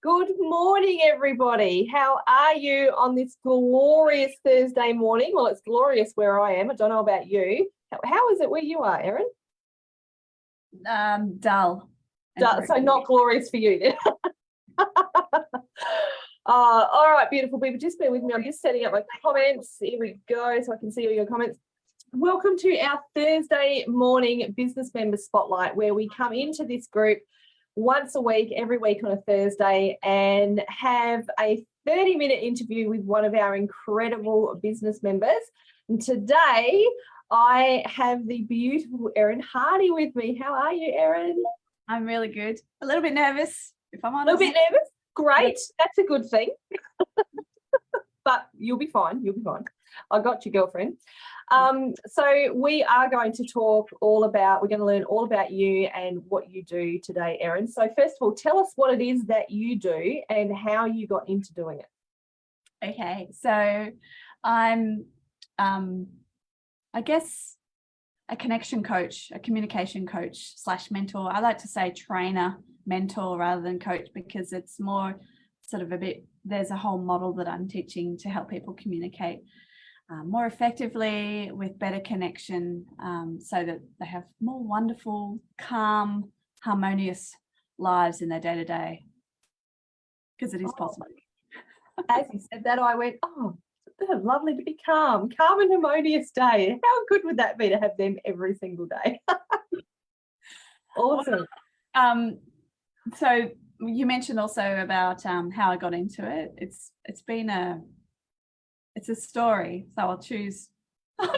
Good morning, everybody. How are you on this glorious Thursday morning? Well, it's glorious where I am. I don't know about you. How is it where you are, Erin? Dull. So not glorious for you then. All right, beautiful people, just bear with me. I'm just setting up my comments. Here we go, so I can see all your comments. Welcome to our Thursday morning business member spotlight, where we come into this group once a week, every week on a Thursday, and have a 30-minute interview with one of our incredible business members. And today I have the beautiful Erin Hardy with me. How are you, Erin? I'm really good. A little bit nervous, if I'm honest. A little bit nervous? Great. That's a good thing. But you'll be fine. You'll be fine. I got you, girlfriend. So we are going to talk we're going to learn all about you and what you do today, Erin. So first of all, tell us what it is that you do and how you got into doing it. Okay, so I'm, I guess, a connection coach, a communication coach / mentor. I like to say trainer, mentor rather than coach, because it's more sort of there's a whole model that I'm teaching to help people communicate more effectively, with better connection, so that they have more wonderful, calm, harmonious lives in their day-to-day, because it is possible. As you said that, I went, oh, lovely to be calm and harmonious day. How good would that be to have them every single day? Awesome. So you mentioned also about how I got into it. It's a story, so I'll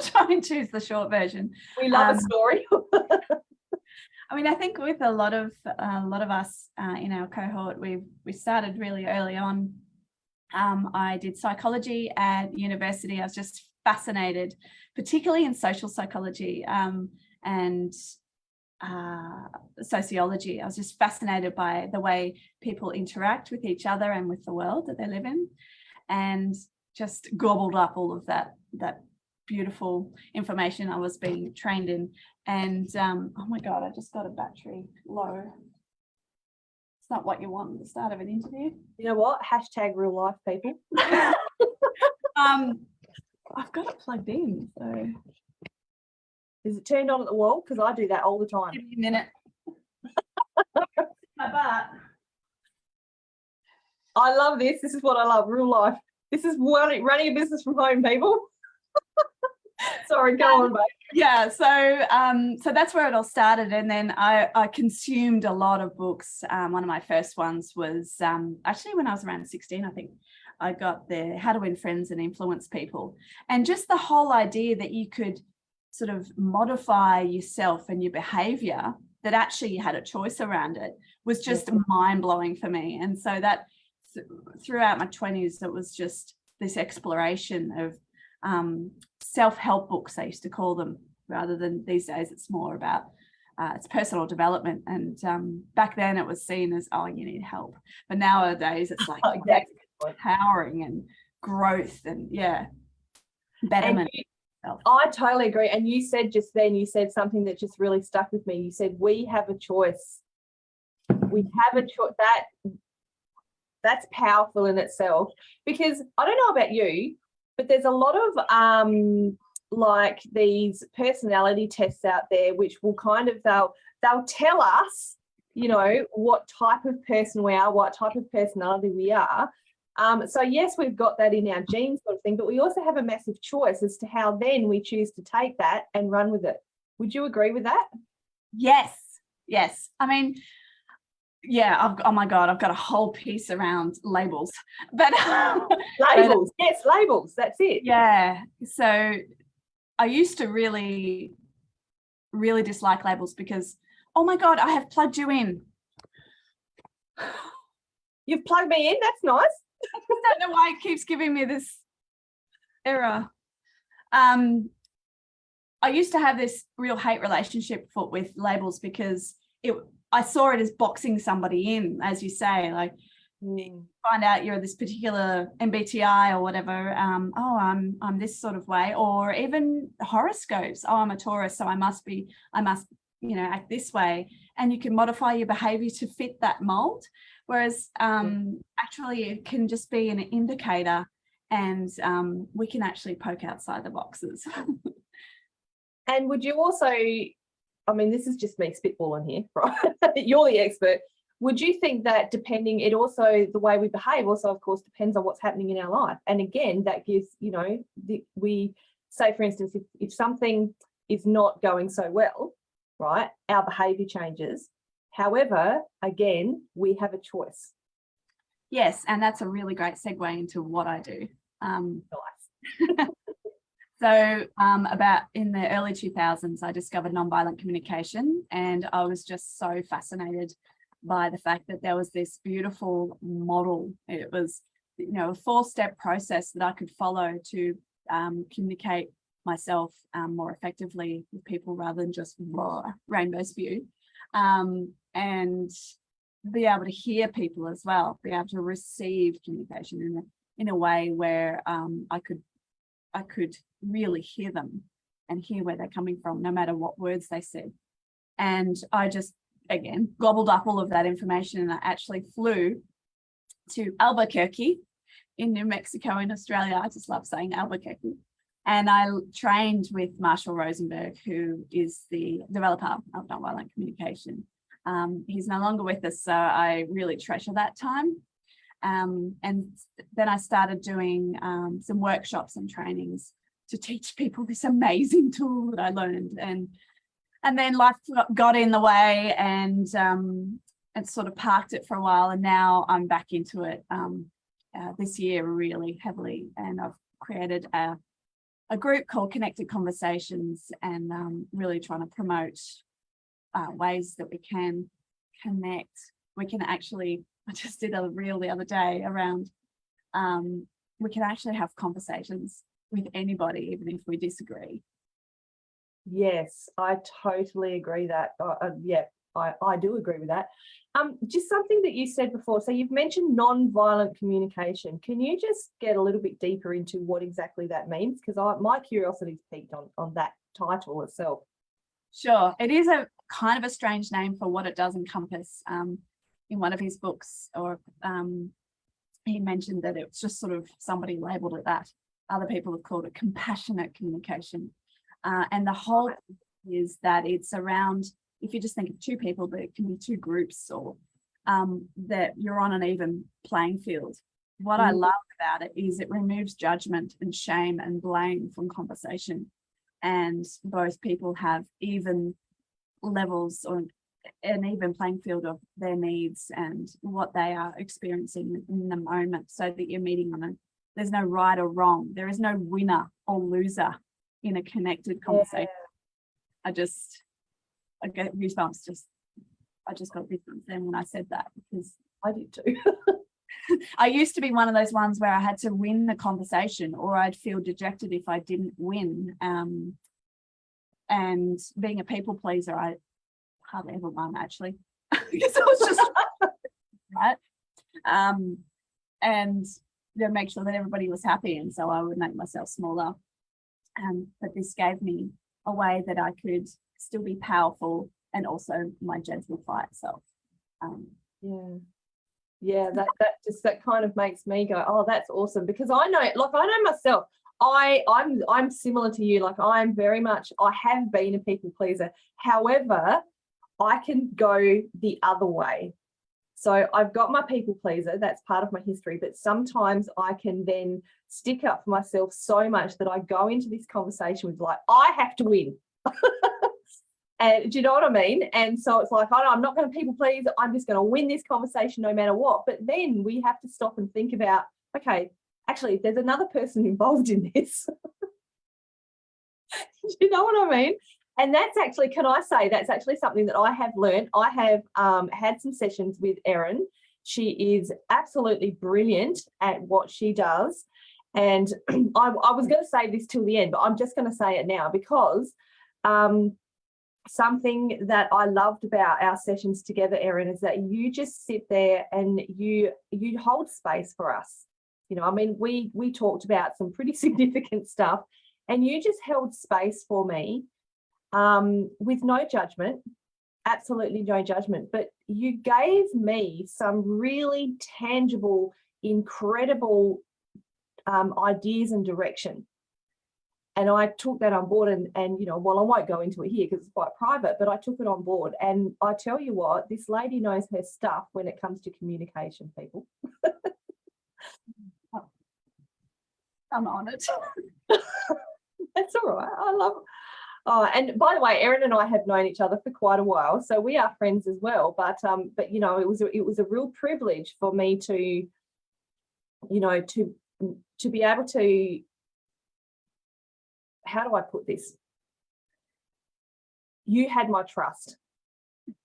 try and choose the short version. We love a story. I mean, I think with a lot of us in our cohort, we started really early on. I did psychology at university. I was just fascinated, particularly in social psychology and sociology. I was just fascinated by the way people interact with each other and with the world that they live in, and just gobbled up all of that beautiful information I was being trained in. And oh my God, I just got a battery low. It's not what you want at the start of an interview. You know what? Hashtag real life, people. I've got it plugged in. So is it turned on at the wall? Because I do that all the time. Give me a minute. My butt. I love this. This is what I love, real life. This is running a business from home, people. Sorry, go on, babe. Yeah, so that's where it all started, and then I consumed a lot of books. One of my first ones was actually when I was around 16, I think. I got the How to Win Friends and Influence People, and just the whole idea that you could sort of modify yourself and your behavior, that actually you had a choice around it, was just mind-blowing for me. And so that throughout my 20s, it was just this exploration of self-help books, I used to call them, rather than these days it's more about it's personal development. And back then it was seen as, oh, you need help, but nowadays it's like empowering and growth and betterment. I totally agree. And you said just then, you said something that just really stuck with me. You said we have a choice. We have a choice. That's powerful in itself, because I don't know about you, but there's a lot of like these personality tests out there, which will kind of, they'll tell us, you know, what type of person we are, what type of personality we are. So yes, we've got that in our genes sort of thing, but we also have a massive choice as to how then we choose to take that and run with it. Would you agree with that? Yes. I mean, oh my God, I've got a whole piece around labels, but labels, yes, labels, that's it. Yeah. So I used to really, really dislike labels because, oh my God, I have plugged you in. You've plugged me in, that's nice. I don't know why it keeps giving me this error. I used to have this real hate relationship with labels, because I saw it as boxing somebody in, as you say, like find out you're this particular MBTI or whatever. Oh, I'm this sort of way, or even horoscopes. Oh, I'm a Taurus, so I must, act this way. and you can modify your behavior to fit that mold. Whereas actually it can just be an indicator, and we can actually poke outside the boxes. And would you also, I mean, this is just me spitballing here, right? You're the expert. Would you think that depending, it also, the way we behave also, of course, depends on what's happening in our life. And again, that gives, you know, we say, for instance, if something is not going so well, right, our behavior changes. However, again, we have a choice. Yes, and that's a really great segue into what I do. Nice. So about in the early 2000s, I discovered nonviolent communication, and I was just so fascinated by the fact that there was this beautiful model. It was, you know, a 4-step process that I could follow to communicate myself more effectively with people rather than just rainbow spew, and be able to hear people as well, be able to receive communication in a way where I could really hear them and hear where they're coming from, no matter what words they said. And I just, again, gobbled up all of that information, and I actually flew to Albuquerque in New Mexico in Australia. I just love saying Albuquerque. And I trained with Marshall Rosenberg, who is the developer of nonviolent communication. He's no longer with us, so I really treasure that time. And then I started doing some workshops and trainings to teach people this amazing tool that I learned. And then life got in the way, and sort of parked it for a while. And now I'm back into it this year really heavily. And I've created a group called Connected Conversations, and really trying to promote ways that we can connect. We can actually, I just did a reel the other day around, we can actually have conversations with anybody, even if we disagree. Yes, I totally agree that. Yeah, I do agree with that. Just something that you said before. So you've mentioned non-violent communication. Can you just get a little bit deeper into what exactly that means? Because my curiosity's piqued on that title itself. Sure. It is a kind of a strange name for what it does encompass. In one of his books, or he mentioned that it's just sort of somebody labeled it that. Other people have called it compassionate communication. And the whole is that it's around, if you just think of two people, but it can be two groups, or that you're on an even playing field. What I love about it is it removes judgment and shame and blame from conversation. And both people have even levels or an even playing field of their needs and what they are experiencing in the moment, so that you're meeting on there's no right or wrong. There is no winner or loser in a connected conversation. Yeah. I get goosebumps. I just got goosebumps then when I said that, because I did too. I used to be one of those ones where I had to win the conversation, or I'd feel dejected if I didn't win. And being a people pleaser, I hardly ever won, actually, because I was just right. And to make sure that everybody was happy, and so I would make myself smaller. But this gave me a way that I could still be powerful, and also my gentle quiet self. Yeah, that kind of makes me go, oh, that's awesome, because I know myself. I'm similar to you. Like, I have been a people pleaser. However, I can go the other way. So I've got my people pleaser, that's part of my history, but sometimes I can then stick up for myself so much that I go into this conversation with, like, I have to win. And do you know what I mean? And so it's like, I'm not going to people please, I'm just going to win this conversation no matter what. But then we have to stop and think about, okay, actually, there's another person involved in this. Do you know what I mean? And that's actually, can I say, that's actually something that I have learned. I have had some sessions with Erin. She is absolutely brilliant at what she does. And I was going to say this till the end, but I'm just going to say it now, because something that I loved about our sessions together, Erin, is that you just sit there and you hold space for us. You know, I mean, we talked about some pretty significant stuff, and you just held space for me with no judgment. absolutely no judgment, but you gave me some really tangible, incredible ideas and direction. And I took that on board and, you know, well, I won't go into it here because it's quite private, but I took it on board. And I tell you what, this lady knows her stuff when it comes to communication, people. I'm on it. That's all right. I love it. Oh, and by the way, Erin and I have known each other for quite a while, so we are friends as well. But you know, it was a real privilege for me to, you know, to be able to, how do I put this? You had my trust.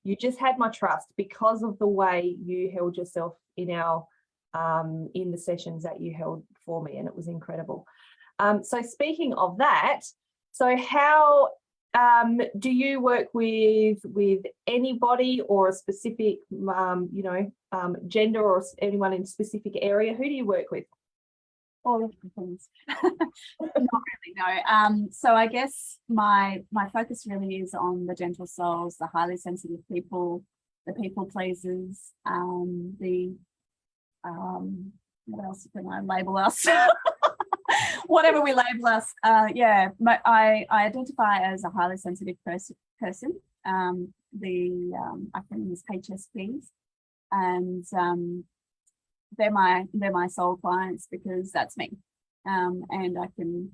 You just had my trust because of the way you held yourself in our in the sessions that you held for me, and it was incredible. So speaking of that, so how do you work with anybody or a specific you know, gender or anyone in a specific area? Who do you work with? All of the things. Not really, no. So I guess my focus really is on the gentle souls, the highly sensitive people, the people pleasers, what else can I label us? Whatever we label us. Yeah, I identify as a highly sensitive person. The acronym is HSPs, and they're my soul clients because that's me, and I can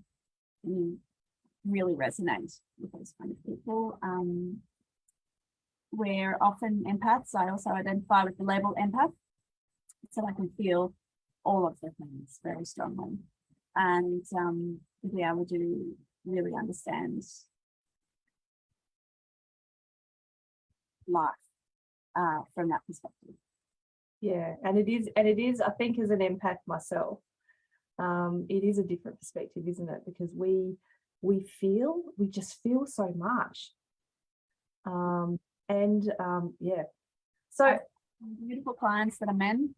really resonate with those kind of people. We're often empaths. I also identify with the label empath, so I can feel all of the things very strongly, and to be able to really understand life from that perspective. Yeah, and it is, I think, as an empath myself, it is a different perspective, isn't it? Because we just feel so much. Yeah. So beautiful clients that are men,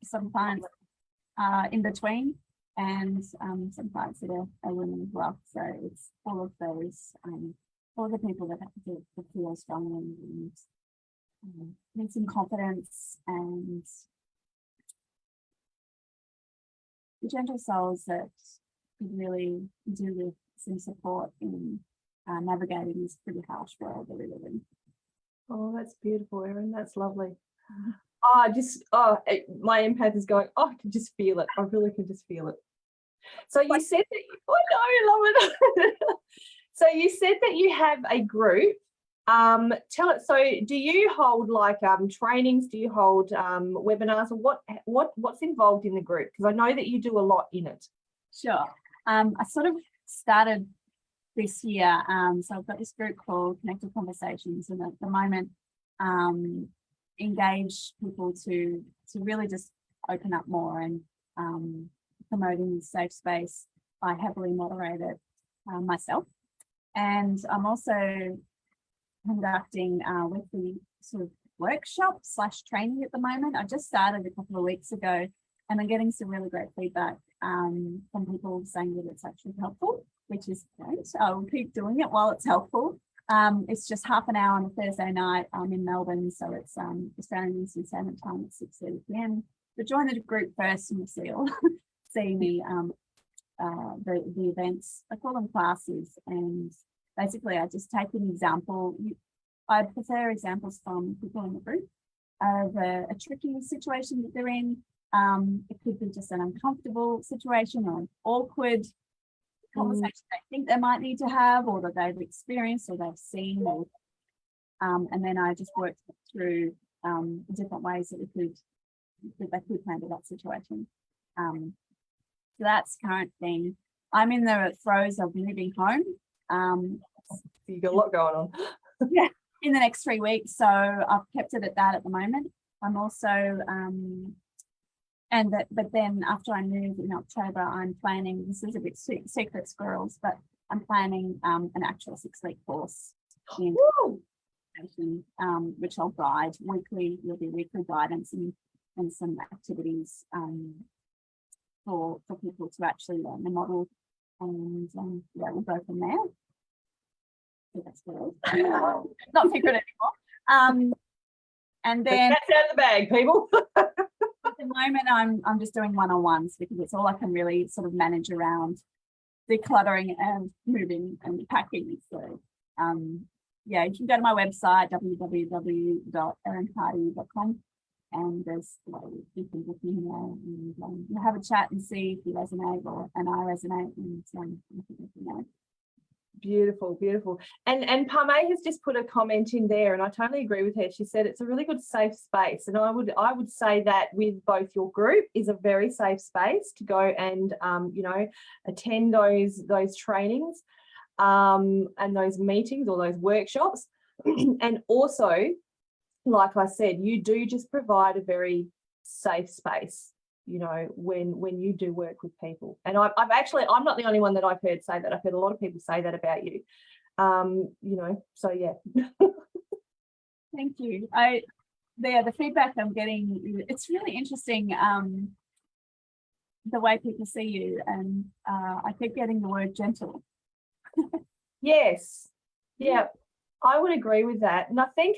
some clients in between, and some clients that are women as well. So it's all of those, all the people that have to feel strongly and need some confidence, and the gentle souls that could really do with some support in navigating this pretty harsh world that we live in. Oh, that's beautiful, Erin. That's lovely. My empath is going, oh, I can just feel it. I really can just feel it. So you said that, I love it. So you said that you have a group. Tell it. So do you hold like trainings? Do you hold webinars? Or what's involved in the group? Because I know that you do a lot in it. Sure. I sort of started this year. So I've got this group called Connected Conversations, and at the moment engage people to really just open up more, and promoting the safe space. I heavily moderate it myself, and I'm also conducting weekly sort of workshop / training at the moment. I just started a couple of weeks ago, and I'm getting some really great feedback from people saying that it's actually helpful, which is great. I'll keep doing it while it's helpful. It's just half an hour on a Thursday night. I'm in Melbourne, so it's Australian Eastern Standard Time at 6:30 p.m. But join the group first, and you'll see me the events. I call them classes, and basically I just take an example. I prefer examples from people in the group of a tricky situation that they're in. It could be just an uncomfortable situation or an awkward conversation they think they might need to have, or that they've experienced or they've seen, or and then I just work through different ways that they could handle that situation. So that's current thing. I'm in the throes of moving home. You got a lot going on. Yeah, in the next 3 weeks. So I've kept it at that at the moment. I'm also but then after I move in October, I'm planning, this is a bit secret squirrels, but I'm planning an actual 6-week course in which I'll guide weekly. There'll be weekly guidance and some activities for people to actually learn the model, and yeah, we'll go from there. That's good. Not secret anymore. And then That's out of the bag, people. at the moment, I'm just doing one-on-ones because it's all I can really sort of manage around decluttering and moving and packing. So yeah, you can go to my website www.erinhardy.com and there's you can book in there and we'll have a chat and see if you resonate and I resonate and Beautiful, beautiful. And Parme has just put a comment in there, and I totally agree with her. She said it's a really good safe space, and I would say that with both your group is a very safe space to go and you know, attend those trainings and those meetings or those workshops. And also, like I said, you do just provide a very safe space, you know, when you do work with people. And I'm not the only one that I've heard say that. I've heard a lot of people say that about you. You know, so yeah. Thank you. The feedback I'm getting, it's really interesting, the way people see you, and I keep getting the word gentle. Yes. Yeah, I would agree with that. And I think,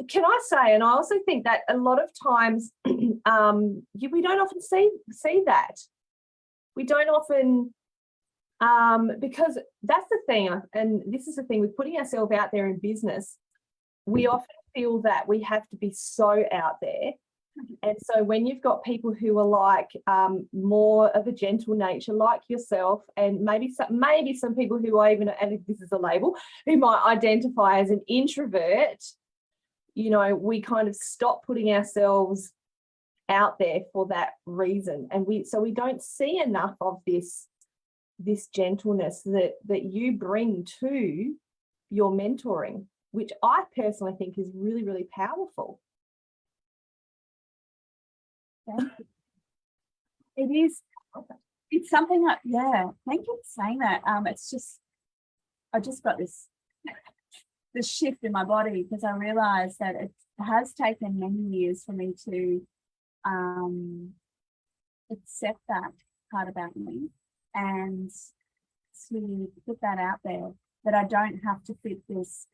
can I say, and I also think that a lot of times we don't often see that. We don't often, because that's the thing, and this is the thing with putting ourselves out there in business, we often feel that we have to be so out there. And so when you've got people who are like more of a gentle nature like yourself, and maybe some people who are even, and this is a label, who might identify as an introvert, you know, we kind of stop putting ourselves out there for that reason. And we don't see enough of this gentleness that you bring to your mentoring, which I personally think is really, really powerful. It is. It's something that, yeah, thank you for saying that. It's just, I just got this shift in my body because I realized that it has taken many years for me to accept that part about me and to put that out there, that I don't have to fit this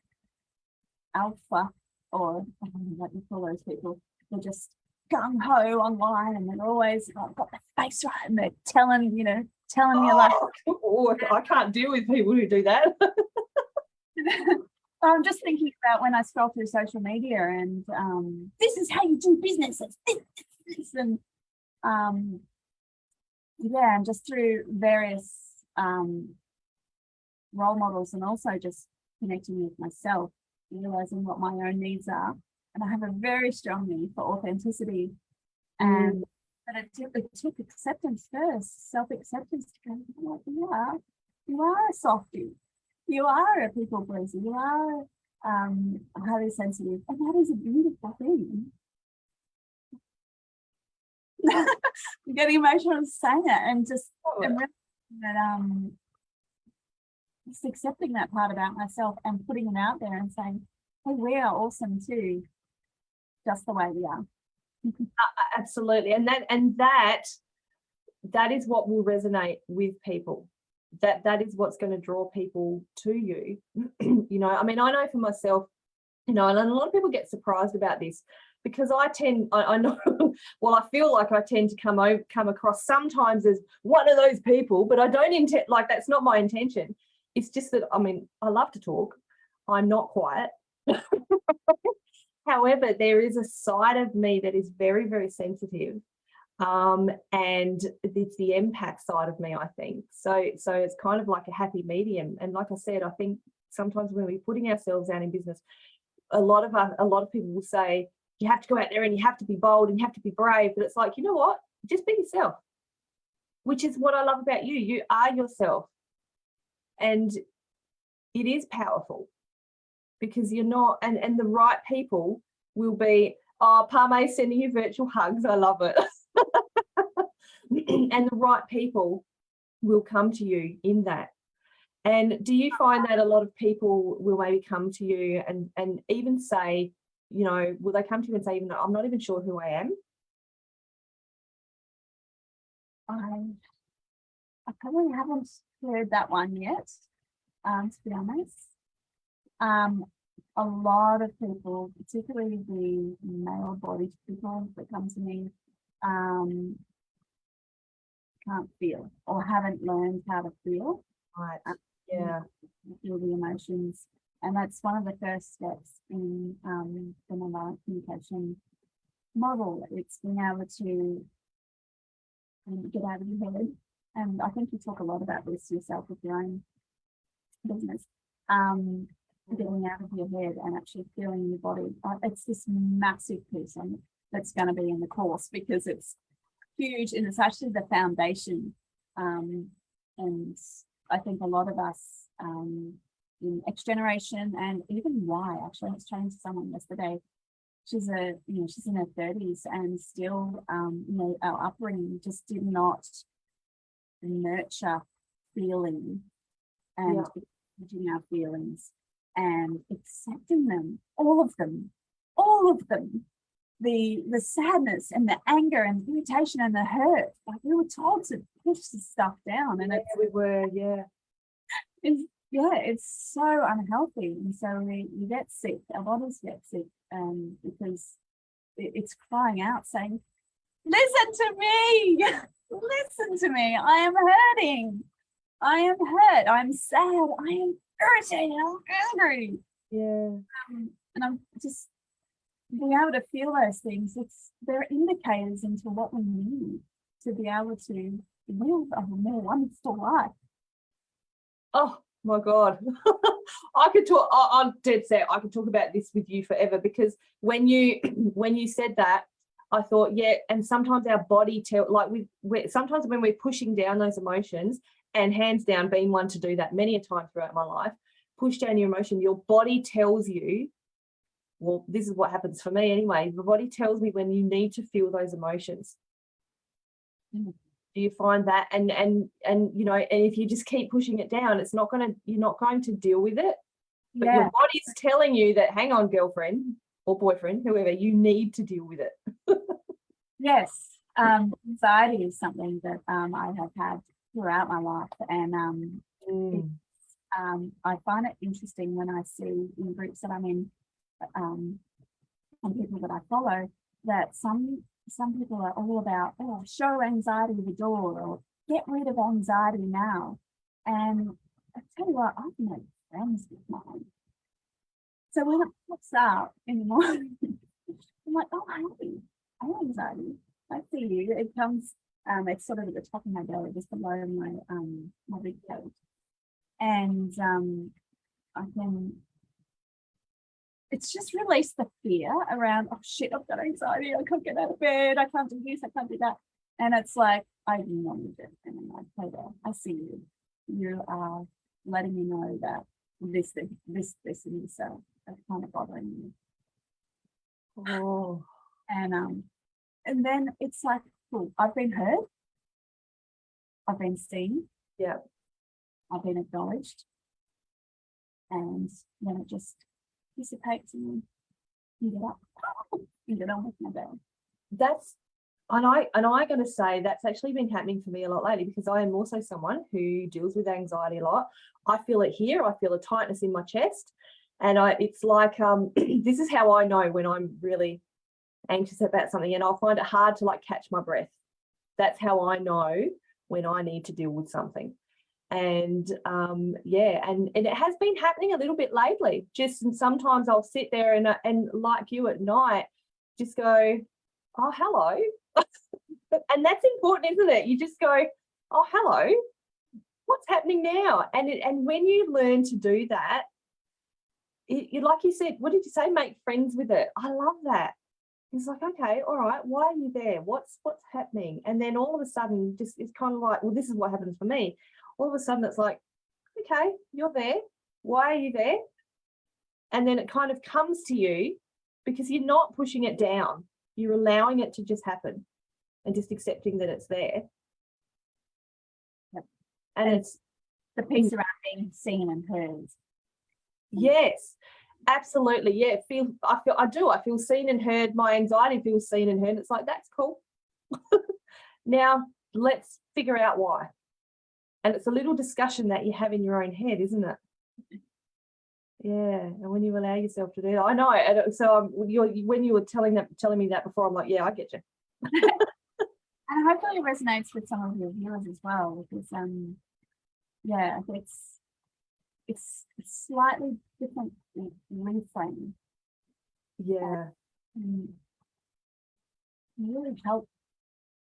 alpha, or I don't know what you call those people. They're just gung-ho online and they're always got their face right and they're telling you like, oh, I can't deal with people who do that. I'm just thinking about when I scroll through social media and this is how you do business, it's this, and yeah, and just through various role models and also just connecting with myself, realizing what my own needs are. And I have a very strong need for authenticity. And but it took acceptance first, self-acceptance to go, like, you are a softie. You are a people pleaser. You are highly sensitive. And that is a beautiful thing. I'm getting emotional saying it, and just and that just accepting that part about myself and putting it out there and saying, hey, we are awesome too, just the way we are. Absolutely. And that is what will resonate with people. That is what's going to draw people to you. You know, I mean, I know for myself, you know, and a lot of people get surprised about this because I know, well, I feel like I tend to come across sometimes as one of those people, but I don't intend, like, that's not my intention. It's just that, I mean, I love to talk. I'm not quiet. However, there is a side of me that is very, very sensitive. And it's the empath side of me, I think. So it's kind of like a happy medium. And like I said, I think sometimes when we're putting ourselves out in business, a lot of people will say, you have to go out there and you have to be bold and you have to be brave. But it's like, you know what? Just be yourself, which is what I love about you. You are yourself. And it is powerful because you're not, and the right people will be, Parme sending you virtual hugs. I love it. And the right people will come to you in that. And do you find that a lot of people will maybe come to you and even say, you know, will they come to you and say, even though I'm not even sure who I am? I probably haven't heard that one yet, to be honest. A lot of people, particularly the male bodied people that come to me, can't feel or haven't learned how to feel. Right. Yeah. Feel the emotions. And that's one of the first steps in the nonviolent communication model. It's being able to get out of your head. And I think you talk a lot about this yourself with your own business. Getting out of your head and actually feeling your body. It's this massive piece that's going to be in the course because it's huge and it's actually the foundation. And I think a lot of us in X generation and even Y, actually I was chatting to someone yesterday. She's in her 30s and still, our upbringing just did not nurture feeling and acknowledging our feelings and accepting them, all of them, the sadness and the anger and the irritation and the hurt. Like we were told to push the stuff down, and it's so unhealthy, and so we get sick. Our bodies get sick, because it's crying out, saying, "Listen to me, listen to me. I am hurting. I am hurt. I'm sad. I am irritated. I'm angry." Yeah, and I'm just being able to feel those things. They're indicators into what we need to be able to live a more wonderful life. Oh my God. I could talk, I'm dead set. I could talk about this with you forever, because when you said that, I thought, yeah, and sometimes our body sometimes when we're pushing down those emotions, and hands down being one to do that many a time throughout my life, push down your emotion, your body tells you, well, this is what happens for me anyway. The body tells me when you need to feel those emotions. Do you find that? And if you just keep pushing it down, you're not going to deal with it. But your body's telling you that, hang on, girlfriend or boyfriend, whoever, you need to deal with it. Yes. Anxiety is something that I have had throughout my life. And I find it interesting when I see in groups that I'm in, and people that I follow, that some people are all about, show anxiety the door, or get rid of anxiety now. And I tell you what, I've made friends with mine. So when it pops up in the morning, I'm like, oh, hey, I have anxiety. I see you. It comes, it's sort of at the top of my belly, just below my big toe. And it's just released the fear around, oh shit, I've got anxiety, I can't get out of bed, I can't do this, I can't do that. And it's like, I acknowledge it, and I'm like, hey there, I see you. You are letting me know that this and this are kind of bothering me. Oh. And then it's like, cool, I've been heard, I've been seen, I've been acknowledged, and then it just dissipates and you get up and get on with my day. And I going to say that's actually been happening for me a lot lately, because I am also someone who deals with anxiety a lot. I feel it here. I feel a tightness in my chest, and it's like this is how I know when I'm really anxious about something, and I'll find it hard to catch my breath. That's how I know when I need to deal with something. And and it has been happening a little bit lately. And sometimes I'll sit there and like you at night, just go, oh, hello. And that's important, isn't it? You just go, oh, hello, what's happening now? And when you learn to do that, you like you said, what did you say? Make friends with it. I love that. It's like, okay, all right, why are you there? What's happening? And then all of a sudden, just it's kind of like, well, this is what happens for me. All of a sudden it's like, okay, you're there. Why are you there? And then it kind of comes to you because you're not pushing it down. You're allowing it to just happen and just accepting that it's there. Yep. And it's the piece around being seen and heard. Yes, absolutely. Yeah, I feel seen and heard. My anxiety feels seen and heard. It's like, that's cool. Now let's figure out why. And it's a little discussion that you have in your own head, isn't it? Yeah, and when you allow yourself to do that, I know. And so when you were telling me that before, I'm like, yeah, I get you. And hopefully it resonates with some of your viewers as well, because yeah, it's a slightly different reframe. Yeah, And really help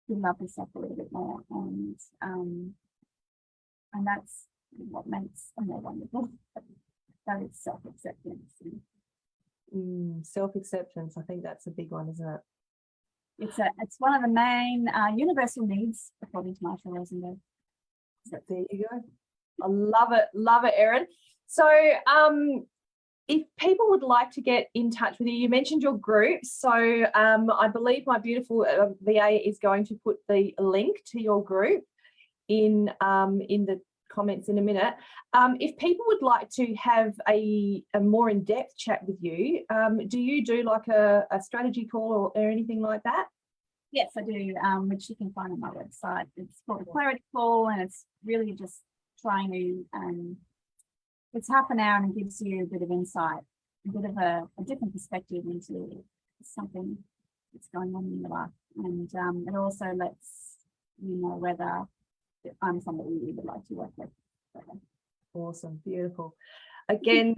you love yourself a little bit more, and that's what makes a more wonderful. That is self-acceptance. self-acceptance. I think that's a big one, isn't it? It's one of the main universal needs, according to Marshall Rosenberg. There you go. I love it, Erin. So if people would like to get in touch with you, you mentioned your group. So I believe my beautiful VA is going to put the link to your group in the comments in a minute. If people would like to have a more in-depth chat with you, do you do like a strategy call or anything like that? Yes, I do, which you can find on my website. It's called a clarity call, and it's really just trying to, it's half an hour and it gives you a bit of insight, a bit of a different perspective into something that's going on in your life. And it also lets you know whether I'm somebody you would like to work with. Awesome, beautiful. Again,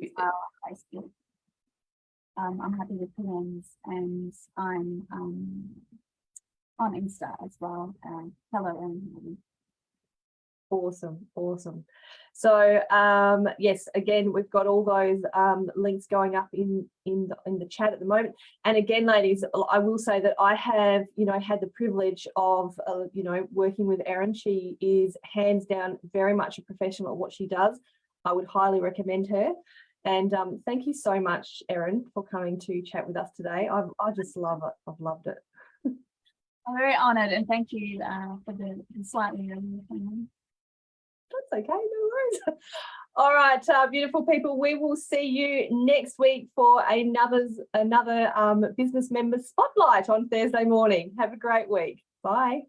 Facebook. I'm happy with PMs, and I'm on Insta as well. Hello, Erin. Awesome. So yes, again, we've got all those links going up in the chat at the moment. And again, ladies, I will say that I have had the privilege of working with Erin. She is hands down very much a professional at what she does. I would highly recommend her. And thank you so much, Erin, for coming to chat with us today. I just love it. I've loved it. I'm very honoured, and thank you for the slightly early opinion. That's okay, no worries. All right, beautiful people, we will see you next week for another business member spotlight on Thursday morning. Have a great week. Bye.